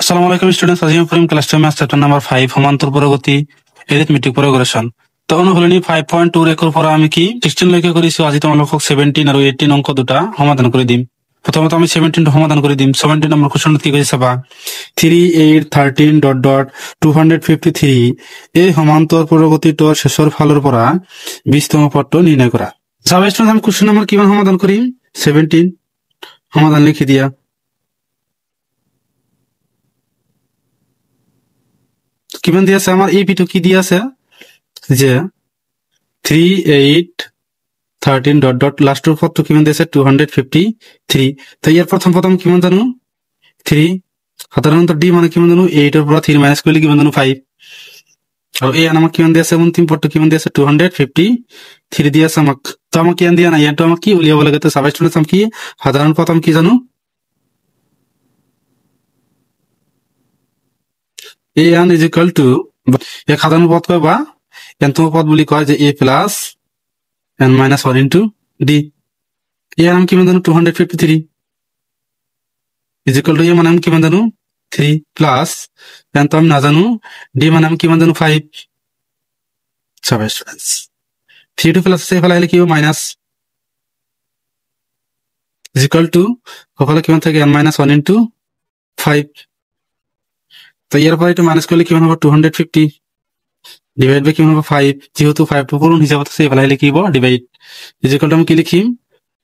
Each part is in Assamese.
আসসালামু আলাইকুম স্টুডেন্টস, আজি আমি পড়িম ক্লাস 10 ম্যাথ চ্যাপ্টার নাম্বার 5 সমান্তর প্রগতি এরিথমেটিক প্রোগ্রেশন। তো অনুশীলনী 5.2 রেকর পড়া আমি কি 16 লৈকে কৰিছো। আজি তোমালোকক 17 আৰু 18 অংক দুটা সমাধান কৰি দিম। প্ৰথমতে আমি 17 টো সমাধান কৰি দিম। 17 নম্বৰ কোৱেশ্চনত কি কৈছে চাবা, 3 8 13 ডট ডট 253 এই সমান্তর প্ৰগতিটোৰ শেষৰ ফালৰ পৰা 20তম পদটো নিৰ্ণয় কৰা। চাবা স্টুডেন্ট, আমি কোৱেশ্চন নম্বৰ কিমান সমাধান কৰিম? 17 সমাধান লিখি দিয়া। কিমান দিয়া আছে আমার এপিটো কি দিয়া আছে যে 3 8 13 ডট ডট লাস্টের পদটো কিমান দিয়া আছে 253। তো ইয়ার প্রথম কিমান জানো 3, সাধারণত ডি মানে কিমান জানো 8 এর পৰা 3 মাইনাস কৰিলে কিমান জানো 5, আৰু এই আমাক কিমান দিয়া আছে অন্তিম পদটো কিমান দিয়া আছে 253 দিয়া আছে আমাক। তো আমাক কিমান দিয়া নাই, ইয়াতো আমাক কি উলিয়াব লাগে। তো সাবাই স্টুডেন্টস আমি কি সাধারণ পদ আমি কি জানো an is equal to এক সাধারণ পদ কয় বা এনতম পদ বুলি কয় যে a plus n minus 1 into d। এর আমি কিমান জানো 253 is equal to a মানে আমি কিমান জানো 3 প্লাস n তো আমি না জানো d মানে আমি কিমান জানো 5। সবাই স্টুডেন্টস 3 টু প্লাস এ ফেলাইলে কি হবে মাইনাস is equal to ওখানে কিমান থাকে n মাইনাস 1 ইন্টু 5। তো এর পরে এটা মাইনাস করলে কিমান হবে 250 ডিভাইড বাই কিমান হবে 5, যেহেতু 5 টো পূরণ হিসাব আছে ফেলাইলে কি হবে ডিভাইড ইজ ইকুয়াল টু আমি কি লিখিম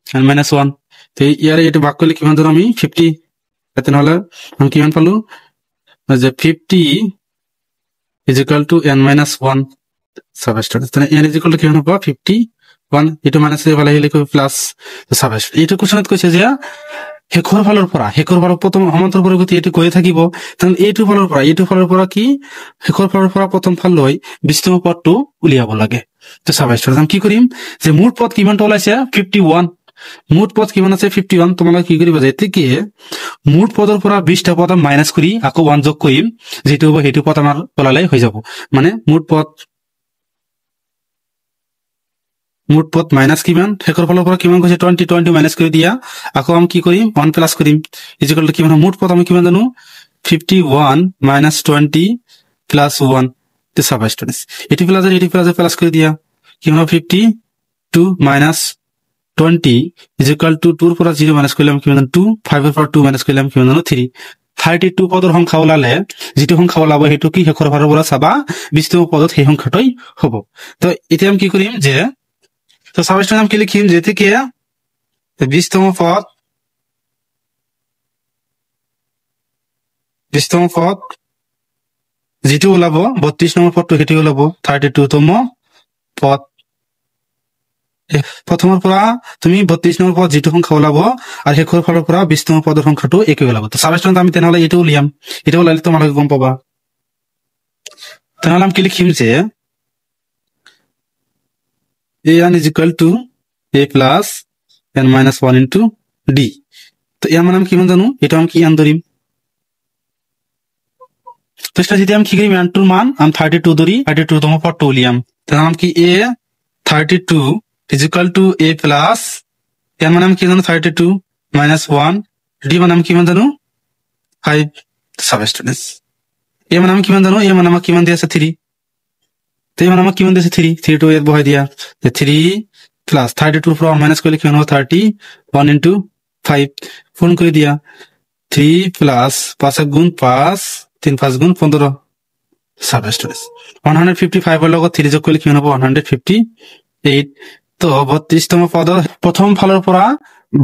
n মাইনাস 1। তো ইয়ারে এটা ভাগ করলে কিমান ধরো আমি 50, এতে হলে আমি কিমান পালো যে 50 is equal to n minus 1 substitute. তাহলে n ইজ ইকুয়াল টু কিমান হবে 51, এটা মাইনাস এ ফেলাইলে কি প্লাস সাবস্টিটিউট। এটা কোশ্চেনত কৈছে যে হেকৰ ফালৰ প্ৰথম সমান্তৰ প্ৰগতি এটি কৈ থাকিব। তাহলে এইটো ফালৰ পৰা কি হেকৰ ফালৰ পৰা প্ৰথম ফাল লৈ 20তম পদটো উলিয়াব লাগে। তো চাবা স্টুডেন্ট আমি কি কৰিম যে মুঠ পদ কিমানটা ওলাইছে 51, মুঠ পদ কিমান আছে 51। তোমালোকে কি কৰিবা যে এতিকে মুঠ পদৰ পৰা 20টা পদ মাইনাস কৰি আকৌ 1 যোগ কৰিম, যেটো হ'ব সেইটো পদ আমাৰ ওলালে হৈ যাব। মানে মুঠ পদ মাইনাস কিমান হেকৰ ফালৰ পৰা কিমান কৈছে 20 মাইনাস কৰি দিয়া, আকৌ আমি কি কৰিম 1 প্লাস কৰিম ইজ ইকুয়াল টু কিমান মুঠ পদ আমি কিমান জানো 51 মাইনাস 20 প্লাস 1। তো সাবা স্টুডেন্টস এটি প্লাস প্লাস করে দিয়া কিমান 52 মাইনাস 20 ইজ ইকুয়াল টু 2 এর পৰা 0 মাইনাস কৰলাম কিমান জানো 2, 5 এৰ পৰা 2 মাইনাস কৰলাম কিমান জানো 3। 32 পদৰ সংখ্যা ওলালে যেটো সংখ্যা ওলাব সেইটো কি হেকৰ ফালৰ পৰা চাবা 20তম পদত সেই সংখ্যাটাই হ'ব। তো এতিয়া আমি কি কৰিম যে তো সাবস্টিটিউট আমি কি লিখিম যে থেকে 20তম পদ যেটো ওলাব 32 নম্বৰ পদটো হেটি ওলাব 32তম পদ। প্ৰথমৰ পৰা তুমি 32 নম্বৰ পদ যেটো সংখ্যা ওলাব আৰু হেকৰ ফালৰ পৰা 20তম পদৰ সংখ্যাটো একে ওলাব। তো সাবস্টিটিউট আমি তেনেহলে এটা উলিয়াম, এটা ওলালে তোমালোকে গম পাবা। তেনেহলে আমি কি লিখিম যে an is equal to a plus n minus 1 into d। তো এর মানে আমি কিমান জানো এটা আমি কি আন ধরিম। তো এটা যদি আমি কি করি n টুর মান আমি 32 ধরি, 32 তম পদটো উলিয়াম। তাহলে আমি কি a 32 is equal to a plus n মানে আমি কি জানো 32 minus 1 d মানে আমি কিমান জানো 5। সাবস্টিটিউটস a মানে আমি কিমান জানো a মানে আমাক কিমান দিয়া আছে 3, তো মানে আমাক কিমান দিয়েছে 3 টু এর বহাই দিয়া 3 প্লাস 32 ফ্রম মাইনাস করলে কিমান হবে 31 ইন্টু 5 ফোন করে দিয়া 3 প্লাস 5 গুণ 5 3 5 গুণ 15 সাবস্টিটিউটস 155 এর লগত 3 যোগ করলে কিমান হবে 158। তো 32তম পদৰ প্ৰথম ফালৰ পৰা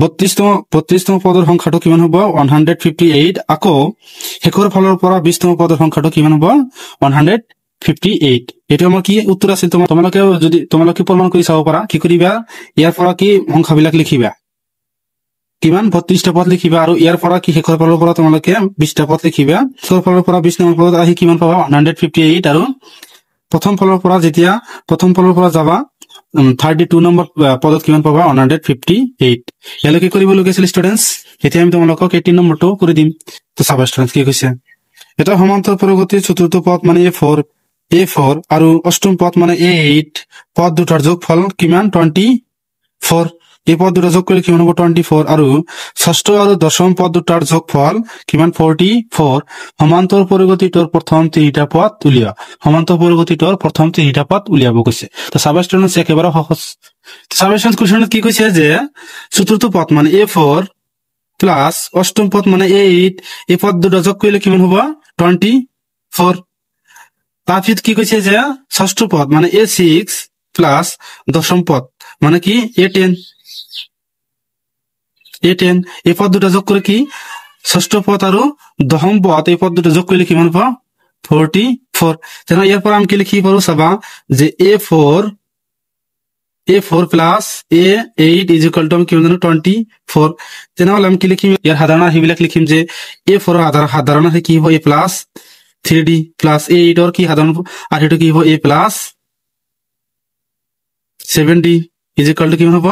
32তম পদৰ সংখ্যাটো কিমান হ'ব 158, আকৌ হেকৰ ফালৰ পৰা 20তম পদৰ সংখ্যাটো কিমান হ'ব 158। এটা আমাৰ কি উত্তৰ আছে তোমালোকে যদি তোমালোকে প্ৰমাণ কৰি চাব পাৰা কি কৰিবা ইয়াৰ পৰা কি সংখ্যাবিলাক লিখিবা কিমান 32টা পদ লিখিবা আৰু ইয়াৰ পৰা কি হেকৰ ফালৰ পৰা তোমালোকে 20টা পদ লিখিবা। হেকৰ ফালৰ পৰা 20 নম্বৰ পদ আহি কিমান পাবা 158, আৰু প্ৰথম ফালৰ পৰা যেতিয়া প্ৰথম ফালৰ পৰা যাবা 32 নম্বৰ পদত কিমান পাবা 158। ইয়ালৈকে কৰিব লগিছিল স্টুডেন্টস। এতিয়া আমি তোমালোকক 18 নম্বৰটো কৰি দিম। তো চাবা স্টুডেন্টস কি কৈছে, এটা সমান্তৰ প্ৰগতিৰ চতুৰ্থ পদ মানে A4 আৰু অষ্টম পদ মানে A8 পদ দুটাৰ যোগফল কিমান 24। এই পদ দুটা যোগ কৰিলে কিমান হ'ব 24 আৰু ষষ্ঠ আৰু দশম পদ দুটাৰ যোগফল কিমান 44 সমান্তৰ পৰিগতিটোৰ প্ৰথম তিনিটা পদ উলিওৱা সমান্তৰ পৰিগতিটোৰ প্ৰথম তিনিটা পদ উলিয়াব কৈছে তো সাবস্টিটিউশন একেবাৰে সহজ সাবস্টিটিউশন কোৱেশ্চনত কি কৈছে যে চতুৰ্থ পদ মানে a4 প্লাস অষ্টম পদ মানে a8 এই পদ দুটা যোগ কৰিলে কিমান হ'ব 24 তাৰপিছত কি কৈছে যে ষষ্ঠ পদ মানে a6 প্লাস দশম পদ মানে কি a10 এই পদ দুটা যোগ করে কি ষষ্ঠ পদ আৰু দশম পদ এই পদ দুটা যোগ কৰিলে কিমান হ'ব 44 তেনে ইয়াৰ পৰা আমি কি লিখিব পাৰো চাবা যে a4 plus a8 is equal to আমি কিমান জানো 24 তেনেহলে আমি কি লিখিম ইয়াৰ সাধাৰণ হিবিলাক লিখিম যে a4 সাধাৰণ কি হ'ব a plus 3d plus a8 or কি সাধারণ আর এটা কি হবে a plus 7d is equal to কিমান হ'ব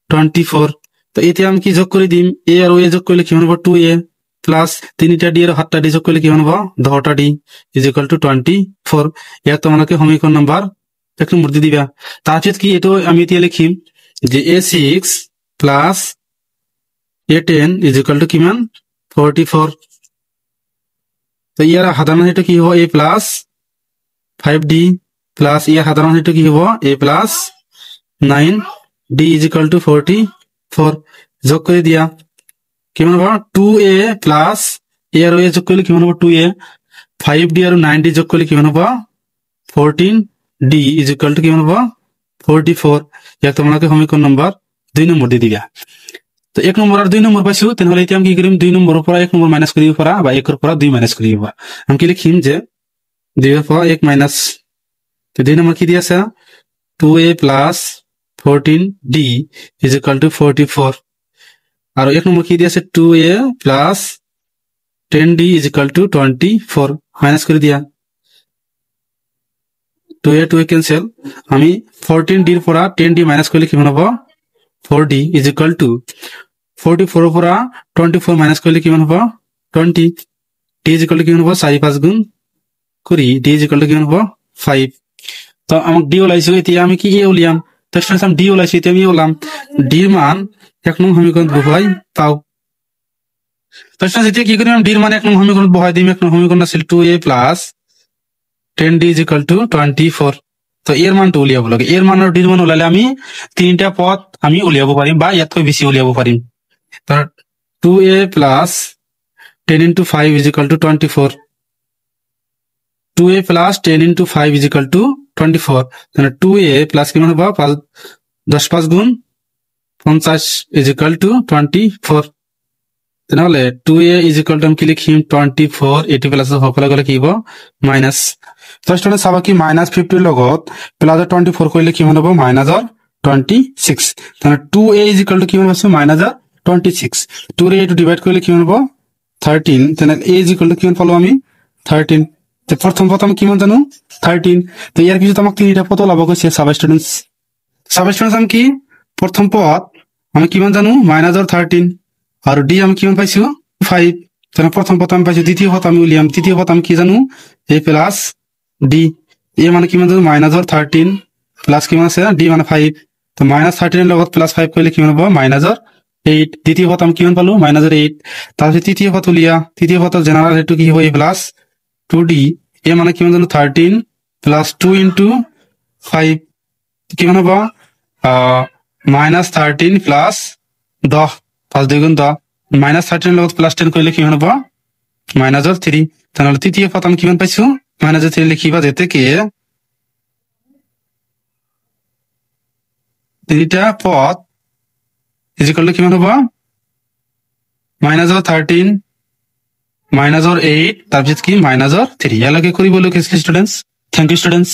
24 তো এতিয়া আমি কি যোগ কৰি দিম a আৰু a যোগ কৰিলে কিমান হ'ব 2a প্লাস 3টা d আৰু 7টা d যোগ কৰিলে কিমান হ'ব 10টা d ইজ ইকুয়াল টু 24 ইয়াত তোমালোকে সমীকৰণ নম্বৰ 1 নম্বৰ দি দিবা তাৰপিছত কি এটো আমি এতিয়া লিখিম যে a6 plus a10 is equal to কিমান 44 তো ইয়াৰ সাধাৰণ হেতু কি হ'ব a প্লাস 5d প্লাস ইয়াৰ সাধাৰণ হেতু কি হ'ব a plus 9d is equal to 44 যোগ কৰি দিয়া কিমান হ'ব 2a প্লাস a আৰু a যোগ কৰিলে কিমান হ'ব 2a 5d আৰু 9d যোগ কৰিলে কিমান হ'ব 14d ইজ ইকুয়াল টু কিমান হ'ব 44 ইয়াক তোমালোকে সমীকৰণ নম্বৰ 2 নম্বৰ দি দিবা তো 1 নম্বৰ আৰু 2 নম্বৰ পাইছো তেনেহলে এতিয়া আমি কি কৰিম 2 নম্বৰৰ পৰা 1 নম্বৰ মাইনাস কৰিব পাৰা বা 1 ৰ পৰা 2 মাইনাস কৰিব পাৰা আমি কি লিখিম যে 2 ৰ পৰা 1 মাইনাস তো 2 নম্বৰ কি দি আছে 2a plus 14d is equal to 44 আৰু 1 নম্বৰ কি দি আছে 2a plus 10d is equal to 24 minus কৰি দিয়া 2a 2a ক্যান্সেল আমি 14d ৰ পৰা 10d মাইনাস কৰিলে কিমান হ'ব 4d ইজ ইকুয়াল টু 44 ৰ পৰা 24 মাইনাস কৰিলে কিমান হ'ব 20 d ইজ ইকুয়াল টু কিমান হ'ব 4 5 গুণ কৰি d ইজ ইকুয়াল টু কিমান হ'ব 5 তো আমাক d ওলাইছো এতিয়া আমি কি a উলিয়াম তো স্টেশন d ওলাইছো এতিয়া আমি ওলাম d ৰ মান 1 নং সমীকৰণত বহাই পাও তো স্টেশন এতিয়া কি কৰিম d ৰ মান 1 নং সমীকৰণত বহাই দিম 1 নং সমীকৰণ আছিল 2a plus 10d is equal to 24 তো এর মানটো উলিয়াব লাগে এর মান আর d এর মান উলালে আমি তিনটা পদ আমি উলিয়াব পারিম বা ইয়াতকৈ বেশি উলিয়াব পারিম তো 2a plus 10 into 5 is equal to 24 2a plus 10 into 5 is equal to 24 তাহলে 2a plus কিমান হ'ব 10 5 গুণ 50 is equal to 24 তাহলে 2a is equal to আমি কি লিখিম 24 80 প্লাস সকলে গলে কি হ'ব মাইনাস তো স্টুডেন্ট চাবা কি -50 লগত প্লাস 24 কইলে কি হ'ব -26 তাহলে 2a is equal to কি হ'ব -26 2 ৰে এটো ডিভাইড কৰিলে কি হ'ব 13 তাহলে a is equal to কি পালো আমি 13 তো প্ৰথম পদ আমি কিমান জানো 13 তো ইয়াৰ পিছত আমাক তিনিটা পদ লাভ কৈছে সাবস্টিটিউশন আমি কি প্ৰথম পদ আমি কিমান জানো -13 আৰু d আমি কিমান পাইছো 5 তাহলে প্রথম পদ আমি পাইছো দ্বিতীয় পদ আমি উলিয়াম তৃতীয় পদ আমি কি জানো a প্লাস d a মানে কিমান জানো -13 প্লাস কিমান আছে d মানে 5 তো -13 এর লগত প্লাস 5 কইলে কিমান হ'ব -8 দ্বিতীয় পদ আমি কিমান পালো -8 তারপর তৃতীয় পদ উলিয়া তৃতীয় পদ জেনারেল হেতু কি হ'ব a প্লাস 2d a মানে কিমান জানো 13 প্লাস 2 into 5 কিমান হ'ব -13 প্লাস 10 5 2 গুণ 10 -13 লগত প্লাস 10 কইলে কিমান হ'ব -3 তাহলে তৃতীয় পদ আমি কিমান পাইছো -3 লিখিবা যেতে কি তিনটা পদ ইজ ইকুয়াল টু কিমান হ'ব -13 -8 তারপর কি -3 এলাকে কৰিব লোক স্টুডেন্টস থ্যাংক ইউ স্টুডেন্টস